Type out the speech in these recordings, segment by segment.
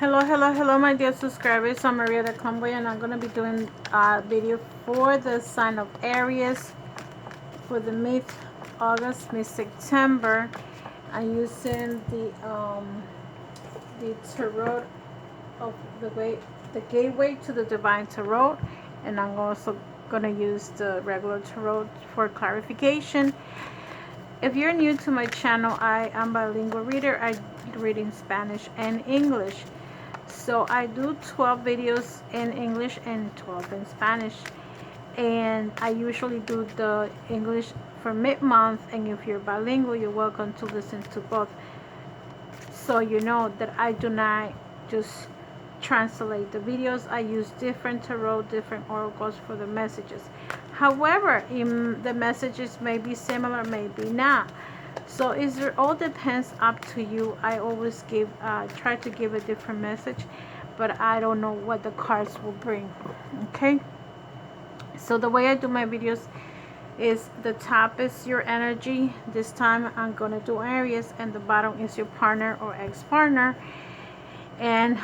Hello, my dear subscribers. I'm Maria the Convoy, and I'm going to be doing a video for the sign of Aries for the mid-August, mid-September. I'm using the tarot of the gateway to the divine tarot, and I'm also going to use the regular tarot for clarification. If you're new to my channel, I am a bilingual reader. I read in Spanish and English. So I do 12 videos in English and 12 in Spanish. And I usually do the English for mid-month. And if you're bilingual, you're welcome to listen to both. So you know that I do not just translate the videos. I use different tarot, different oracles for the messages. However, the messages may be similar, maybe not. So it all depends up to you. I always try to give a different message, but I don't know what the cards will bring. Okay. So the way I do my videos is the top is your energy. This time I'm gonna do Aries, and the bottom is your partner or ex-partner. And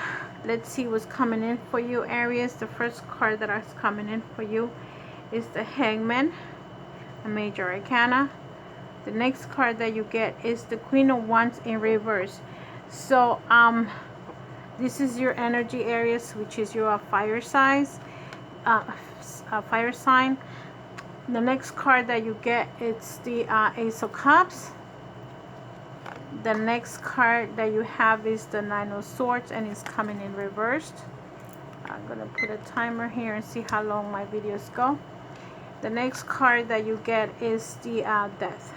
let's see what's coming in for you, Aries. The first card that is coming in for you is the Hangman, a major arcana. The next card that you get is the Queen of Wands in reverse. So this is your energy, Aries, which is your fire sign. The next card that you get is the Ace of Cups. The next card that you have is the Nine of Swords, and it's coming in reversed. I'm gonna put a timer here and see how long my videos go. The next card that you get is the Death.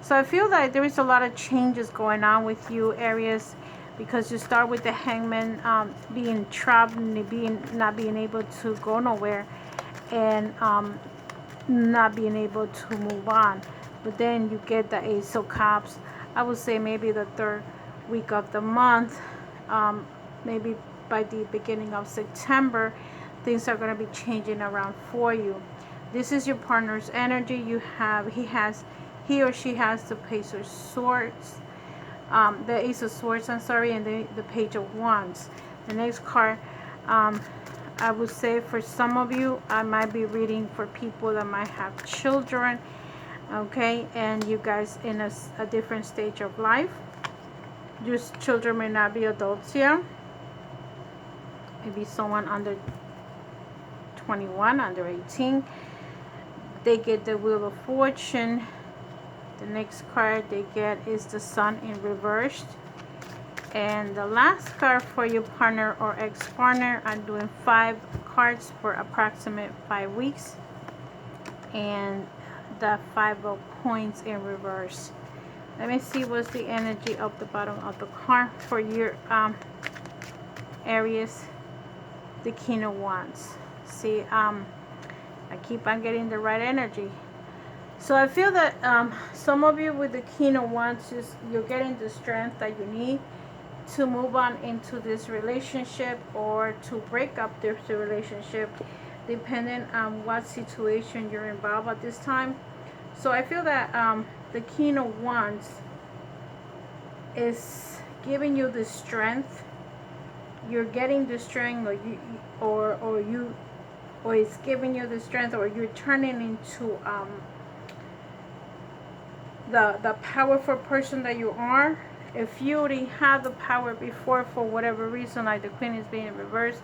So I feel that there is a lot of changes going on with you, Aries, because you start with the Hangman, being trapped, not being able to go nowhere, and not being able to move on. But then you get the Ace of Cups. I would say maybe the third week of the month, maybe by the beginning of September, things are going to be changing around for you. This is your partner's energy. He or she has the Page of Swords, the Ace of Swords, I'm sorry, and the Page of Wands. The next card, I would say for some of you, I might be reading for people that might have children, okay, and you guys in a different stage of life. Your children may not be adults yet. Maybe someone under 21, under 18. They get the Wheel of Fortune. The next card they get is the Sun in reversed. And the last card for your partner or ex-partner, I'm doing 5 cards for approximate 5 weeks. And the 5 of Coins in reverse. Let me see what's the energy of the bottom of the card for your Aries. The King of Wands. See, I keep on getting the right energy. So I feel that some of you with the King of Wands, you're getting the strength that you need to move on into this relationship or to break up this relationship, depending on what situation you're involved at this time. So I feel that the King of Wands is giving you the strength. You're getting the strength, or it's giving you the strength, or you're turning into the powerful person that you are. If you already had the power before, for whatever reason, like the Queen is being reversed,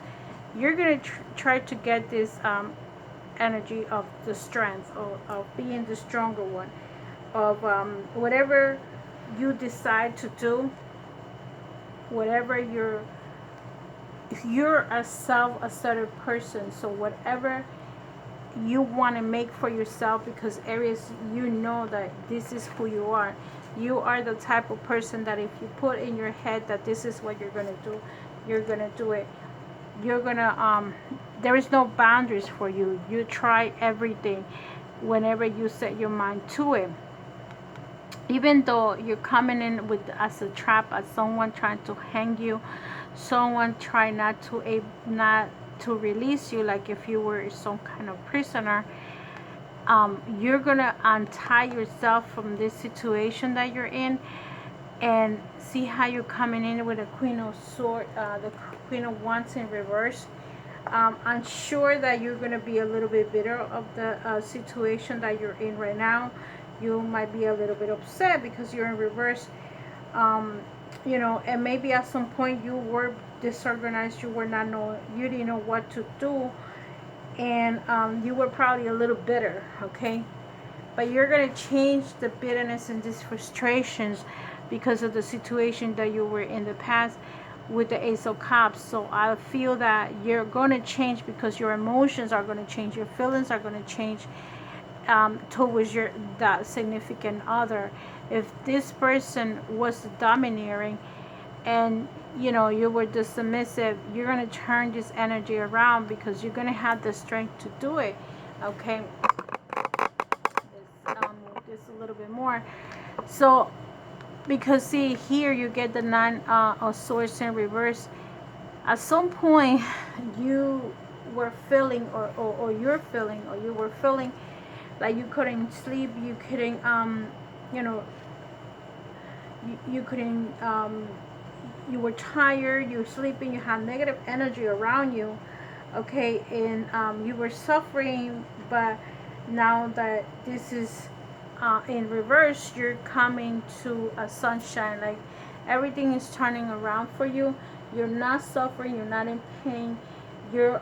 you're going to try to get this energy of the strength, of being the stronger one, of whatever you decide to do, whatever you're a self-assertive person. So whatever you want to make for yourself, because Aries, you know that this is who you are. You are the type of person that if you put in your head that this is what you're going to do, you're going to do it. You're going to, there is no boundaries for you. You try everything whenever you set your mind to it. Even though you're coming in as a trap, as someone trying to hang you, someone trying not to release you, like if you were some kind of prisoner, you're gonna untie yourself from this situation that you're in, And see how you're coming in with a Queen of Swords, the Queen of Wands in reverse. I'm sure that you're going to be a little bit bitter of the situation that you're in right now. You might be a little bit upset because you're in reverse. You know, and maybe at some point you were disorganized, you didn't know what to do, and you were probably a little bitter, okay? But you're going to change the bitterness and these frustrations because of the situation that you were in the past with the Ace of Cups. So I feel that you're going to change because your emotions are going to change, your feelings are going to change towards that significant other. If this person was domineering and you know you were the submissive, you're going to turn this energy around because you're going to have the strength to do it, okay? This a little bit more. So because see here you get the Nine of Swords in reverse. At some point you were feeling or you're feeling or you were feeling like you couldn't sleep, you couldn't you know, you couldn't you were tired, you were sleeping, you had negative energy around you, okay? And you were suffering. But now that this is in reverse, you're coming to a sunshine, like everything is turning around for you. You're not suffering, you're not in pain, you're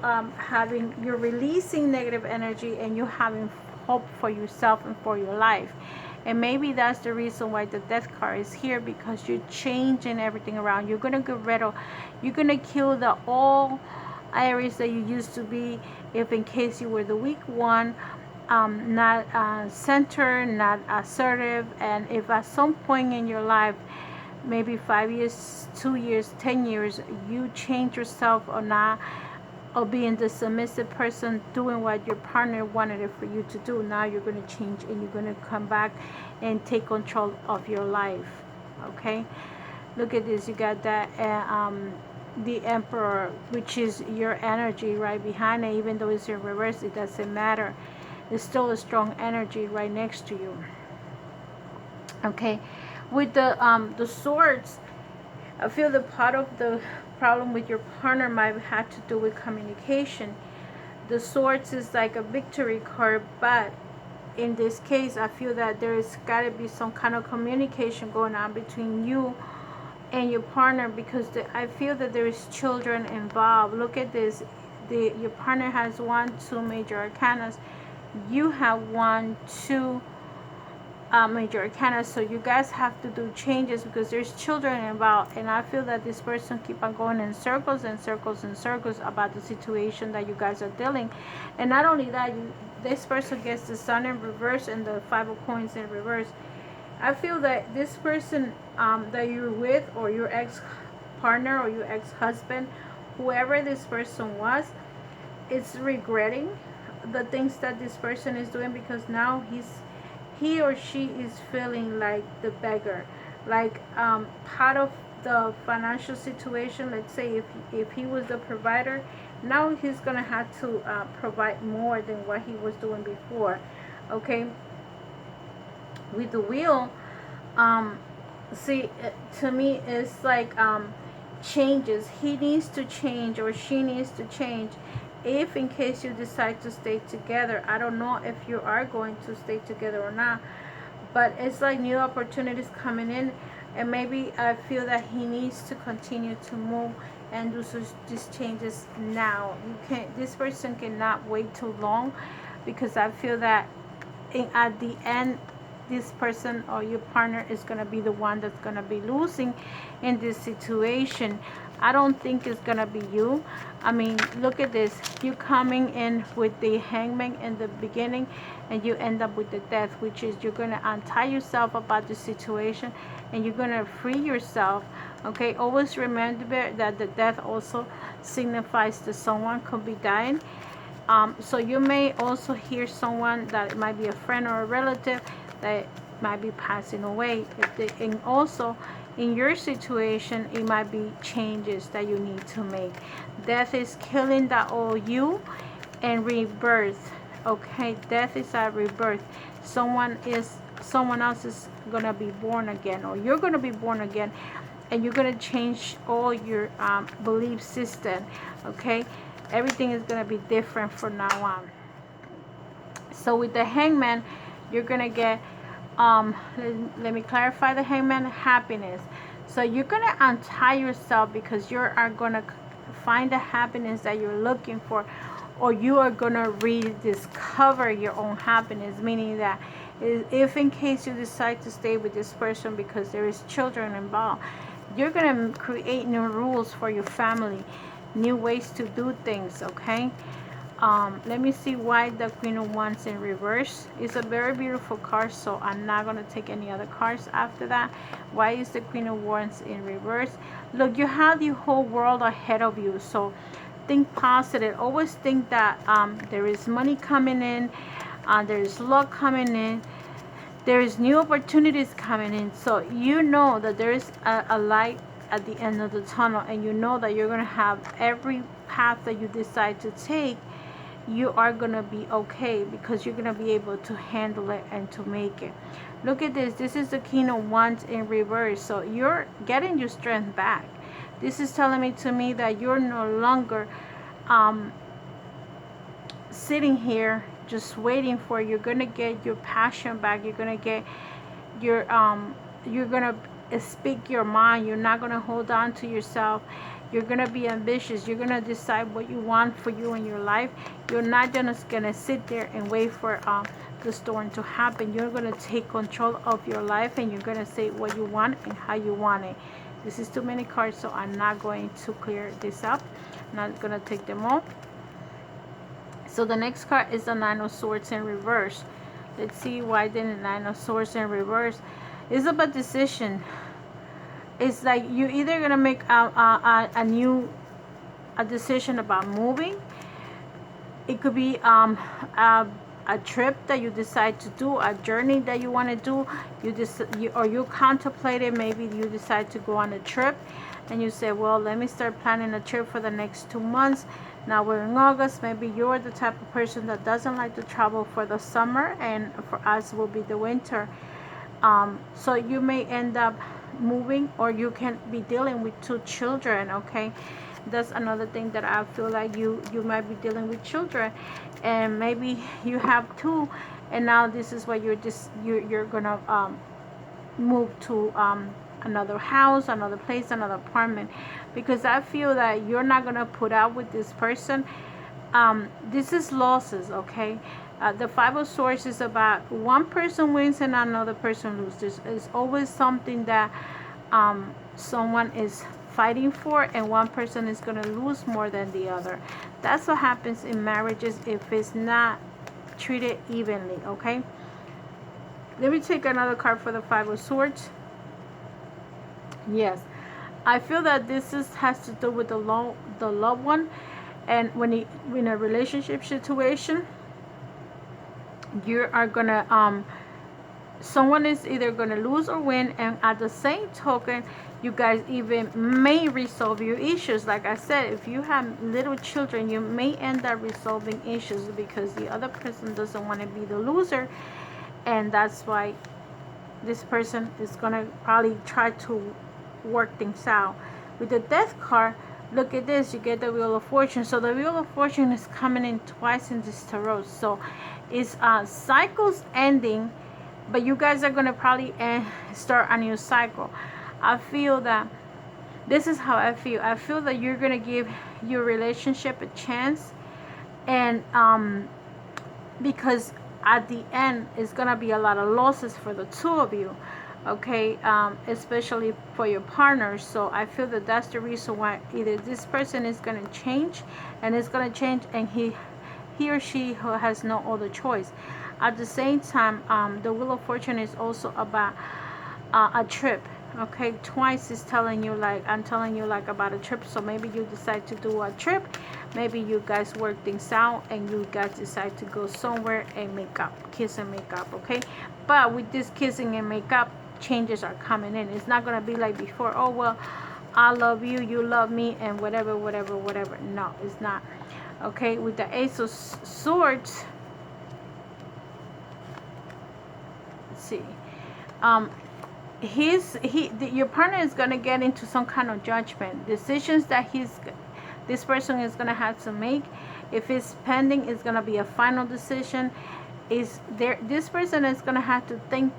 you're releasing negative energy, and you're having hope for yourself and for your life. And maybe that's the reason why the Death card is here, because you're changing everything around. You're gonna get rid of, you're gonna kill the all Aries that you used to be, if in case you were the weak one, not centered, not assertive. And if at some point in your life, maybe 5 years, 2 years, 10 years, you change yourself or not, or being the submissive person, doing what your partner wanted it for you to do, now you're going to change and you're going to come back and take control of your life, okay? Look at this, you got that the Emperor, which is your energy right behind it. Even though it's in reverse, it doesn't matter, it's still a strong energy right next to you, okay? With the swords, I feel the part of the problem with your partner might have to do with communication. The swords is like a victory card, but in this case I feel that there's got to be some kind of communication going on between you and your partner, because I feel that there is children involved. Look at this, your partner has 1, 2 major arcanas, you have 1, 2 major arcana. So you guys have to do changes because there's children involved, and I feel that this person keep on going in circles and circles and circles about the situation that you guys are dealing. And not only that, this person gets the Sun in reverse and the 5 of Coins in reverse. I feel that this person that you're with, or your ex-partner or your ex-husband, whoever this person was, is regretting the things that this person is doing, because now he or she is feeling like the beggar, like part of the financial situation. Let's say if he was the provider, now he's gonna have to provide more than what he was doing before, okay? With the Wheel, see, to me it's like changes. He needs to change or she needs to change. If in case you decide to stay together, I don't know if you are going to stay together or not, but it's like new opportunities coming in, and maybe I feel that he needs to continue to move and do these changes now. This person cannot wait too long, because I feel that at the end, this person or your partner is going to be the one that's going to be losing in this situation. I don't think it's going to be you. I mean, look at this. You coming in with the Hangman in the beginning, and you end up with the Death, which is you're going to untie yourself about the situation and you're going to free yourself, okay? Always remember that the Death also signifies that someone could be dying. So you may also hear someone that might be a friend or a relative that might be passing away. And also in your situation, it might be changes that you need to make. Death is killing that old you and rebirth, okay? Death is a rebirth. Someone is someone else is gonna be born again, or you're gonna be born again, and you're gonna change all your belief system. Okay, everything is gonna be different from now on. So with the Hangman, you're gonna get let me clarify the Hangman, happiness. So you're gonna untie yourself because you are gonna find the happiness that you're looking for, or you are gonna rediscover your own happiness, meaning that if in case you decide to stay with this person because there is children involved, you're gonna create new rules for your family, new ways to do things. Okay, let me see why the Queen of Wands in reverse. It's a very beautiful card, so I'm not going to take any other cards after that. Why is the Queen of Wands in reverse? Look, you have the whole world ahead of you, so think positive. Always think that there is money coming in, there is luck coming in, there is new opportunities coming in. So you know that there is a light at the end of the tunnel, and you know that you're going to have every path that you decide to take, you are going to be okay, because you're going to be able to handle it and to make it. Look at this. This is the King of Wands in reverse. So you're getting your strength back. This is telling me to me that you're no longer sitting here just waiting for, you're going to get your passion back. You're going to get your you're going to speak your mind. You're not going to hold on to yourself. You're going to be ambitious. You're going to decide what you want for you in your life. You're not just going to sit there and wait for the storm to happen. You're going to take control of your life, and you're going to say what you want and how you want it. This is too many cards, so I'm not going to clear this up. I'm not going to take them all. So the next card is the Nine of Swords in reverse. Let's see why the Nine of Swords in reverse. It's about decision. It's like you're either gonna make a decision about moving. It could be a trip that you decide to do, a journey that you want to do. You contemplate it. Maybe you decide to go on a trip, and you say, well, let me start planning a trip for the next 2 months. Now we're in August. Maybe you're the type of person that doesn't like to travel for the summer, and for us will be the winter. So you may end up moving, or you can be dealing with 2 children. Okay, that's another thing that I feel like you might be dealing with children, and maybe you have 2, and now this is what you're gonna move to another house, another place, another apartment, because I feel that you're not gonna put out with this person. This is losses. Okay, the Five of Swords is about one person wins and another person loses. It's always something that someone is fighting for, and one person is going to lose more than the other. That's what happens in marriages if it's not treated evenly. Okay, let me take another card for the Five of Swords. Yes, I feel that this has to do with the loved one, and when in a relationship situation, you are gonna someone is either gonna lose or win, and at the same token, you guys even may resolve your issues. Like I said, if you have little children, you may end up resolving issues because the other person doesn't want to be the loser, and that's why this person is gonna probably try to work things out. With the Death card, look at this. You get the Wheel of Fortune. So the Wheel of Fortune is coming in twice in this tarot. So it's cycles ending, but you guys are gonna probably start a new cycle. I feel that this is how I feel. I feel that you're gonna give your relationship a chance, and because at the end it's gonna be a lot of losses for the 2 of you. Okay, especially for your partners. So I feel that that's the reason why either this person is going to change, and he or she has no other choice. At the same time, the Wheel of Fortune is also about a trip. Okay, twice is telling you, like I'm telling you, like about a trip. So maybe you decide to do a trip, maybe you guys work things out, and you guys decide to go somewhere and make up, kiss and make up. Okay, but with this kissing and make up, changes are coming in. It's not going to be like before, oh well, I love you, you love me, and whatever. No, it's not. Okay, with the Ace of Swords, let's see. Your partner is going to get into some kind of judgment, decisions that this person is going to have to make. If it's pending, it's going to be a final decision. This person is going to have to think,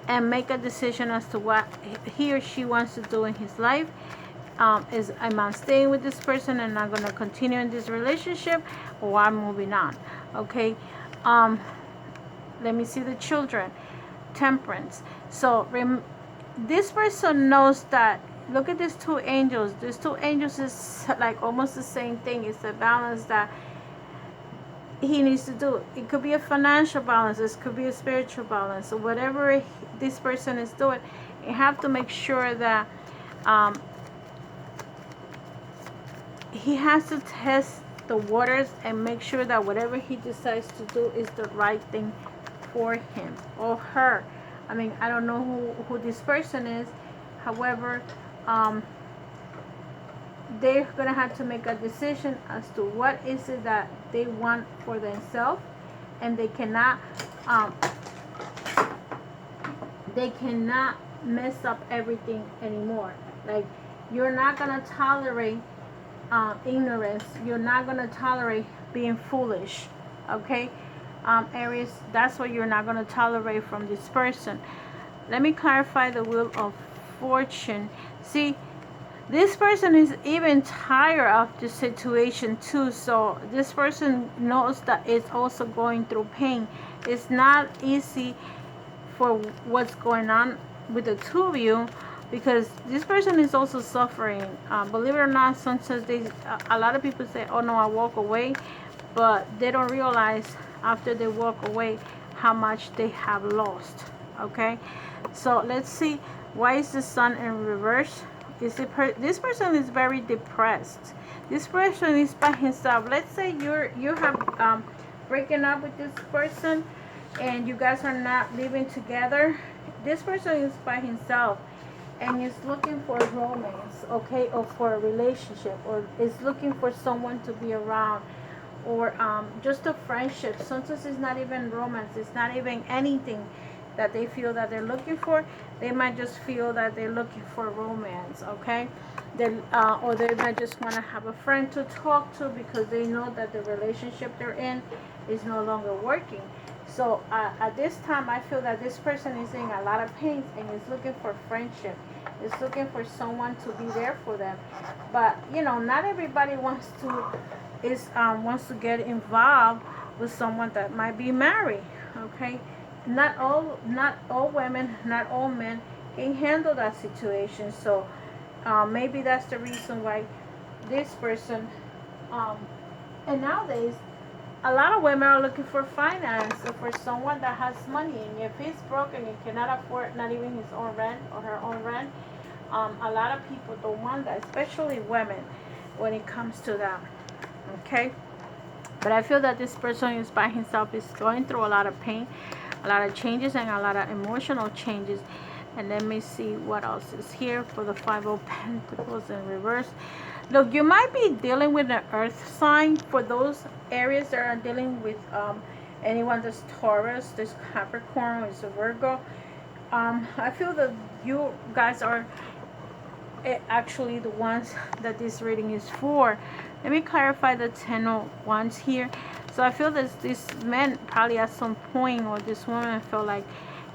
and make a decision as to what he or she wants to do in his life. Am I staying with this person and not going to continue in this relationship, or I'm moving on? Okay. Let me see the children. Temperance. So this person knows that. Look at these two angels. These two angels is like almost the same thing. It's a balance that he needs to do. It could be a financial balance. It could be a spiritual balance. So whatever this person is doing, you have to make sure that he has to test the waters and make sure that whatever he decides to do is the right thing for him or her. I mean, I don't know who this person is. However, they're going to have to make a decision as to what is it that they want for themselves, and they cannot mess up everything anymore. Like, you're not going to tolerate ignorance. You're not going to tolerate being foolish. Okay, Aries, that's what you're not going to tolerate from this person. Let me clarify the wheel of fortune. See, this person is even tired of the situation too. So this person knows that it's also going through pain. It's not easy for what's going on with the two of you, because this person is also suffering. Believe it or not, sometimes a lot of people say, oh no, I walk away, but they don't realize after they walk away how much they have lost. Okay, so let's see, why is the sun in reverse? This person is very depressed. This person is by himself. Let's say you have breaking up with this person and you guys are not living together. This person is by himself and is looking for romance, okay, or for a relationship, or is looking for someone to be around, or just a friendship. Sometimes it's not even romance. It's not even anything that they feel that they're looking for. They might just feel that they're looking for romance, okay? Or they might just want to have a friend to talk to because they know that the relationship they're in is no longer working. So at this time, I feel that this person is in a lot of pain and is looking for friendship. Is looking for someone to be there for them. But you know, not everybody wants to get involved with someone that might be married, okay? Not all women, not all men can handle that situation. So maybe that's the reason why this person, and nowadays a lot of women are looking for finance, or for someone that has money. And if he's broke and he cannot afford not even his own rent or her own rent, a lot of people don't want that, especially women, when it comes to that. Okay, but I feel that this person is by himself, is going through a lot of pain, a lot of changes, and a lot of emotional changes. And let me see what else is here for the Five of Pentacles in reverse. Look, you might be dealing with an earth sign. For those areas that are dealing with anyone that's Taurus, this Capricorn, or is a Virgo, I feel that you guys are actually the ones that this reading is for. Let me clarify the 10 of Wands here. So I feel that this man probably at some point, or this woman, felt like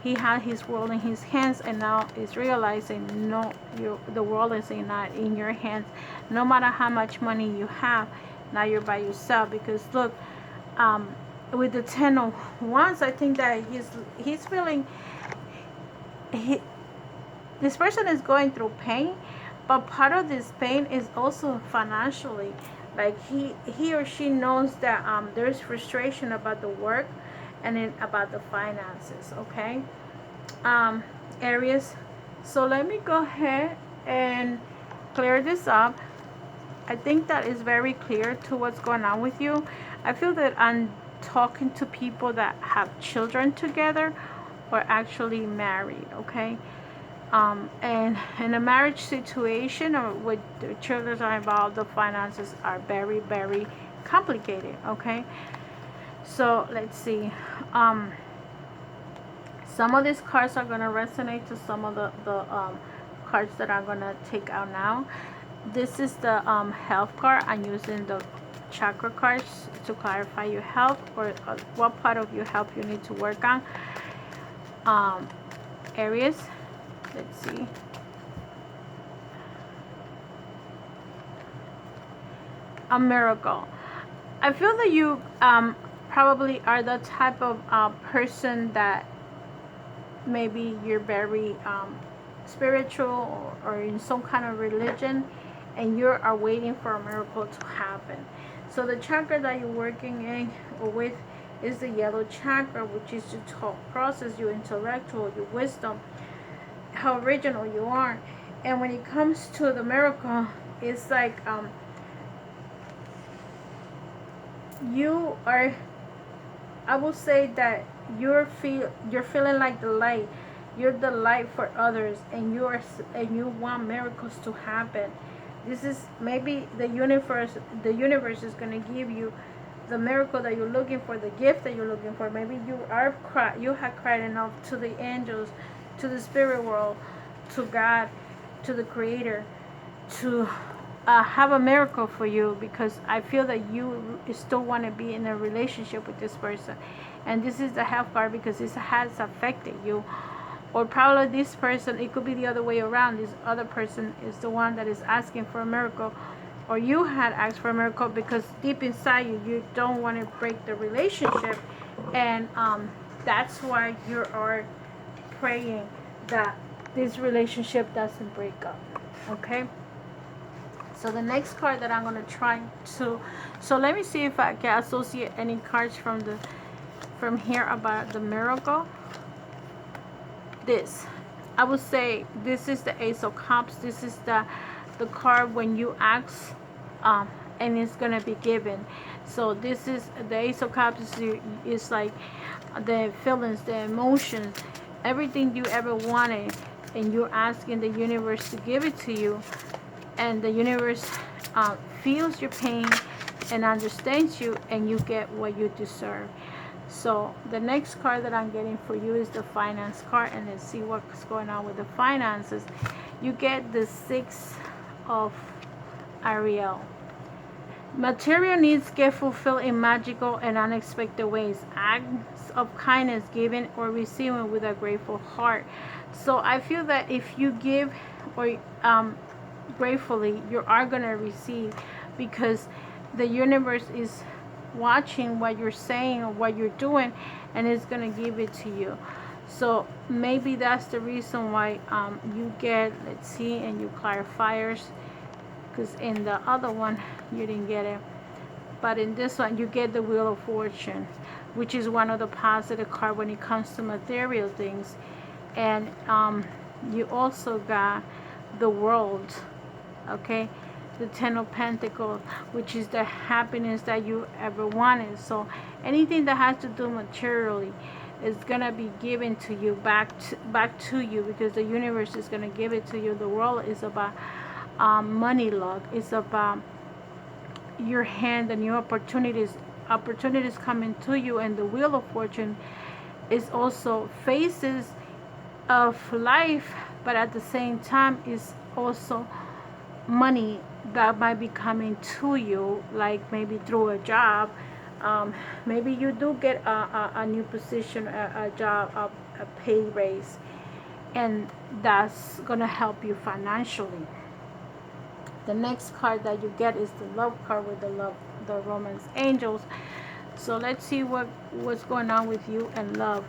he had his world in his hands, and now is realizing, no, the world is not in your hands. No matter how much money you have, now you're by yourself. Because look, with the 10 of Wands, I think that he's feeling, this person is going through pain, but part of this pain is also financially. Like he or she knows that there's frustration about the work and then about the finances, okay? Aries, so let me go ahead and clear this up. I think that is very clear to what's going on with you. I feel that I'm talking to people that have children together or actually married, okay? And in a marriage situation or with the children are involved, the finances are very, very complicated, okay? So let's see. Some of these cards are going to resonate to some of the cards that I'm going to take out now. This is the health card. I'm using the chakra cards to clarify your health, or what part of your health you need to work on. Aries, let's see. A miracle. I feel that you probably are the type of person that maybe you're very spiritual, or in some kind of religion, and you are waiting for a miracle to happen. So the chakra that you're working in or with is the yellow chakra, which is your thought process, your intellectual, your wisdom, how original you are. And when it comes to the miracle, it's like you are, I will say that you're feeling like the light. You're the light for others, and you want miracles to happen. This is maybe the universe is going to give you the miracle that you're looking for, the gift that you're looking for. Maybe you have cried enough to the angels, to the spirit world, to God, to the creator, to have a miracle for you, because I feel that you still want to be in a relationship with this person. And this is the health card because this has affected you. Or probably this person, it could be the other way around. This other person is the one that is asking for a miracle, or you had asked for a miracle because deep inside you don't want to break the relationship. And that's why you are praying that this relationship doesn't break up. Okay? So the next card that I'm going to try to, so let me see if I can associate any cards from here about the miracle. This, I would say, this is the Ace of Cups. This is the card when you ask, and it's going to be given. So this is the Ace of Cups. Is like the feelings, the emotions, everything you ever wanted, and you're asking the universe to give it to you, and the universe feels your pain and understands you, and you get what you deserve. So the next card that I'm getting for you is the finance card, and let's see what's going on with the finances. You get the Six of Aries. Material needs get fulfilled in magical and unexpected ways. Acts of kindness given or receiving with a grateful heart. So I feel that if you give or gratefully, you are going to receive, because the universe is watching what you're saying or what you're doing, and it's going to give it to you. So maybe that's the reason why you get, let's see, and you clarifiers, because in the other one you didn't get it, but in this one you get the Wheel of Fortune, which is one of the positive cards when it comes to material things. And you also got the World, okay, the Ten of Pentacles, which is the happiness that you ever wanted. So anything that has to do materially is gonna be given to you, back to you, because the universe is gonna give it to you. The World is about money luck. It's about your hand, the new opportunities coming to you. And the Wheel of Fortune is also phases of life, but at the same time is also money that might be coming to you, like maybe through a job. Maybe you do get a new position, a job, a pay raise, and that's gonna help you financially. The next card that you get is the Love card with the Romance Angels. So let's see what's going on with you and love.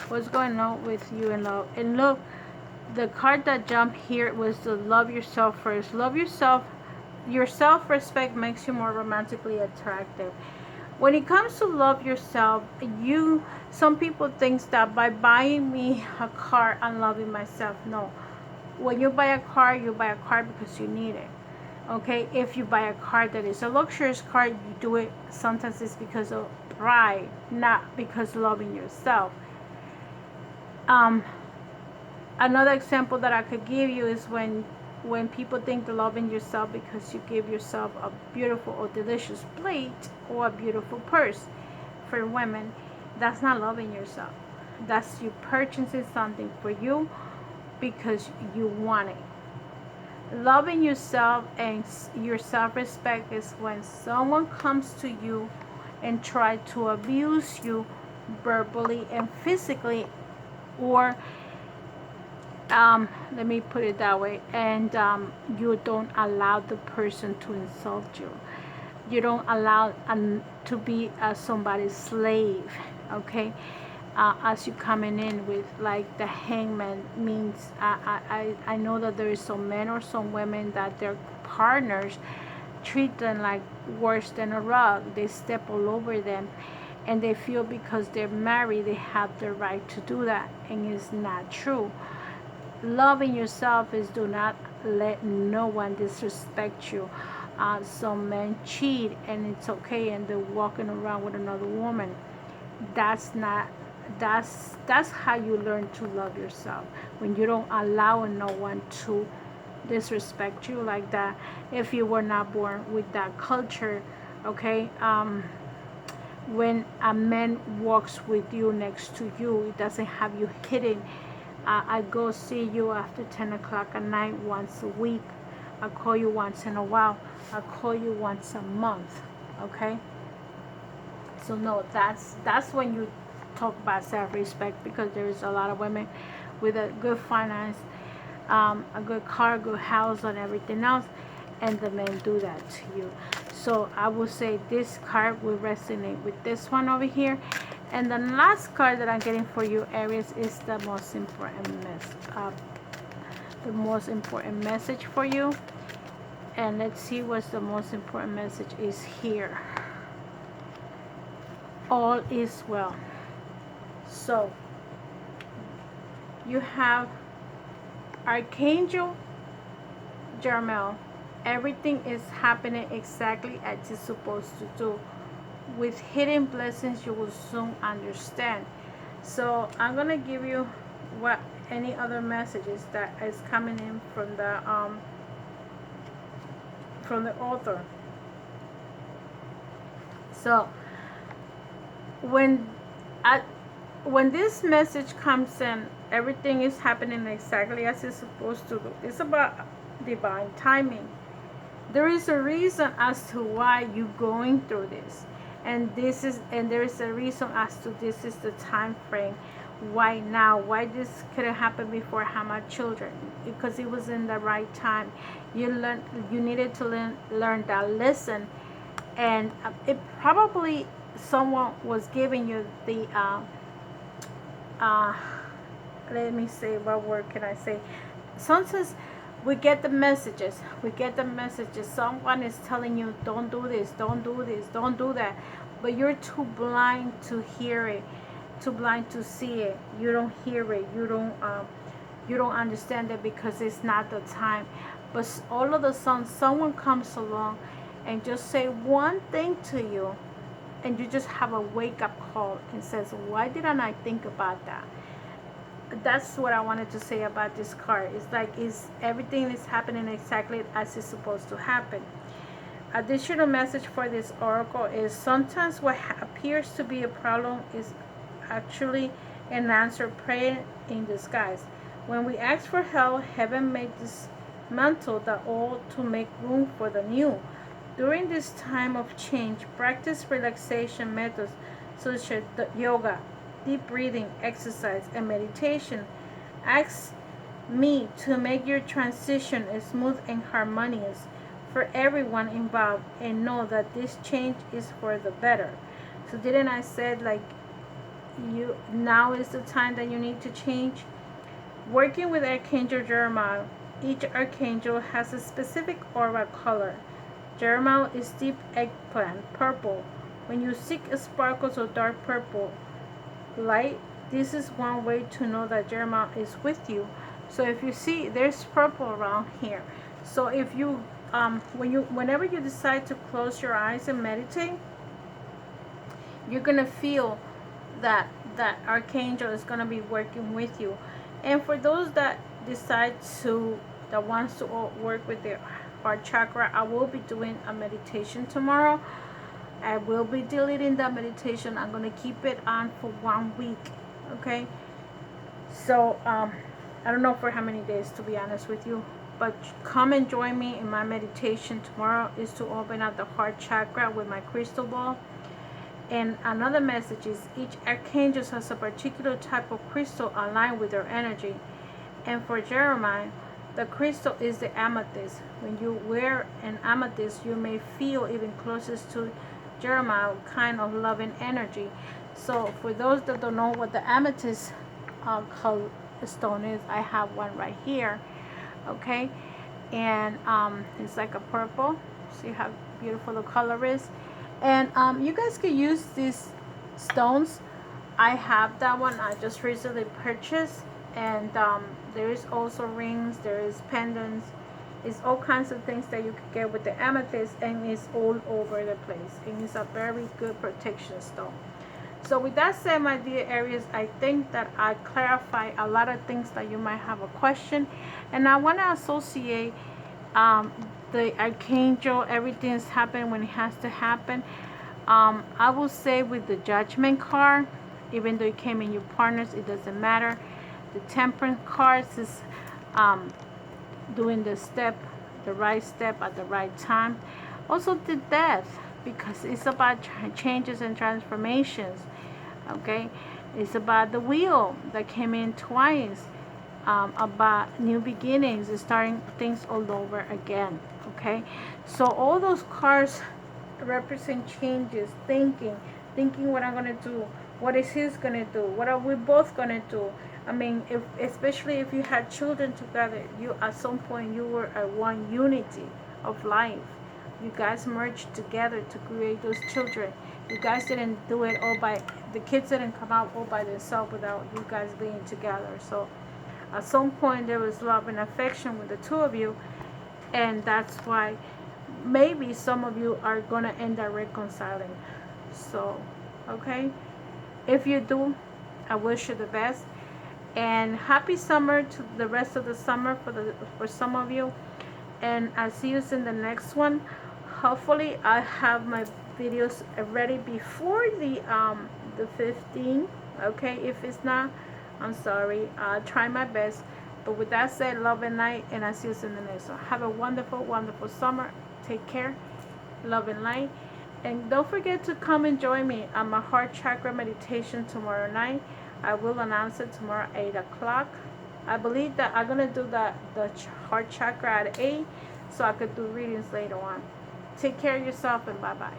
What's going on with you and love? And look, the card that jumped here was the love yourself first. Love yourself. Your self-respect makes you more romantically attractive. When it comes to love yourself, some people think that by buying me a car, I'm loving myself. No. When you buy a car because you need it. Okay? If you buy a car that is a luxurious car, you do it sometimes it's because of pride, not because loving yourself. Another example that I could give you is when people think they're loving yourself because you give yourself a beautiful or delicious plate or a beautiful purse. For women, that's not loving yourself. That's you purchasing something for you because you want it. Loving yourself and your self-respect is when someone comes to you and try to abuse you verbally and physically, or let me put it that way, and you don't allow the person to insult you. You don't allow to be somebody's slave, okay? As you coming in with like the hangman means, I know that there is some men or some women that their partners treat them like worse than a rug. They step all over them, and they feel because they're married they have the right to do that, and it's not true. Loving yourself is do not let no one disrespect you. Some men cheat and it's okay, and they're walking around with another woman. That's not, that's how you learn to love yourself, when you don't allow no one to disrespect you like that. If you were not born with that culture, okay, when a man walks with you, next to you, it doesn't have you hidden. I go see you after 10 o'clock at night once a week. I call you once in a while. I call you once a month, okay? So no, that's when you talk about self-respect, because there's a lot of women with a good finance, a good car, good house, and everything else, and the men do that to you. So I will say this card will resonate with this one over here. And the last card that I'm getting for you, Aries, is the most important message for you. And let's see what's the most important message is here. All is well. So you have Archangel Jermel. Everything is happening exactly as it's supposed to do. With hidden blessings, you will soon understand. So I'm gonna give you what any other messages that is coming in from the author. So when this message comes in, everything is happening exactly as it's supposed to do. It's about divine timing. There is a reason as to why you're going through this, and there is a reason as to this is the time frame. Why now? Why this couldn't happen before I had my children? Because it was in the right time. You needed to learn that lesson, and it probably someone was giving you the let me say, what word can I say? Sometimes we get the messages. Someone is telling you, don't do this, don't do this, don't do that. But you're too blind to hear it, too blind to see it. You don't hear it. You don't understand it because it's not the time. But all of a sudden, someone comes along and just say one thing to you, and you just have a wake-up call and says, why didn't I think about that? That's what I wanted to say about this card. It's like everything is happening exactly as it's supposed to happen. Additional message for this oracle is sometimes what appears to be a problem is actually an answer prayer in disguise. When we ask for help, heaven may dismantle the old to make room for the new. During this time of change, practice relaxation methods such as yoga, deep breathing, exercise, and meditation. Ask me to make your transition smooth and harmonious for everyone involved, and know that this change is for the better. So didn't I said, like, now is the time that you need to change? Working with Archangel Jeremiah, each archangel has a specific aura color. Jeremiah is deep eggplant purple. When you seek sparkles of dark purple light, this is one way to know that Jeremiah is with you. So if you see, there's purple around here. So if you whenever you decide to close your eyes and meditate, you're gonna feel that archangel is gonna be working with you. And for those that wants to work with their heart chakra, I will be doing a meditation tomorrow. I will be deleting that meditation. I'm going to keep it on for 1 week, Okay, so I don't know for how many days, to be honest with you, but come and join me in my meditation tomorrow. Is to open up the heart chakra with my crystal ball. And another message is each archangel has a particular type of crystal aligned with their energy. And for Jeremiah, the crystal is the amethyst. When you wear an amethyst, you may feel even closest to Jeremiah kind of loving energy. So for those that don't know what the amethyst stone is, I have one right here. Okay, and it's like a purple. See how beautiful the color is. And you guys can use these stones. I have that one. I just recently purchased. And there is also rings. There is pendants. It's all kinds of things that you can get with the amethyst. And it's all over the place. And it's a very good protection stone. So with that said, my dear Aries, I think that I clarify a lot of things that you might have a question. And I want to associate the archangel, everything's happened when it has to happen. I will say with the judgment card, even though it came in your partners, it doesn't matter. The temperance cards is doing the right step at the right time. Also the death, because it's about changes and transformations. Okay, it's about the wheel that came in twice, about new beginnings, starting things all over again. Okay, so all those cards represent changes, thinking what I'm gonna do, what is he's gonna do, what are we both gonna do. I mean, especially if you had children together, you at some point you were a one unity of life. You guys merged together to create those children. You guys didn't do it all by, the kids didn't come out all by themselves without you guys being together. So at some point there was love and affection with the two of you, and that's why maybe some of you are gonna end up reconciling. So okay, if you do, I wish you the best, and happy summer to the rest of the summer for some of you. And I'll see you in the next one. Hopefully I have my videos ready before the 15th. Okay, if it's not, I'm sorry. I'll try my best. But with that said, love and light, and I'll see you in the next one. Have a wonderful, wonderful summer. Take care. Love and light. And don't forget to come and join me on my heart chakra meditation tomorrow night. I will announce it tomorrow at 8 o'clock. I believe that I'm going to do the heart chakra at 8, so I could do readings later on. Take care of yourself, and bye-bye.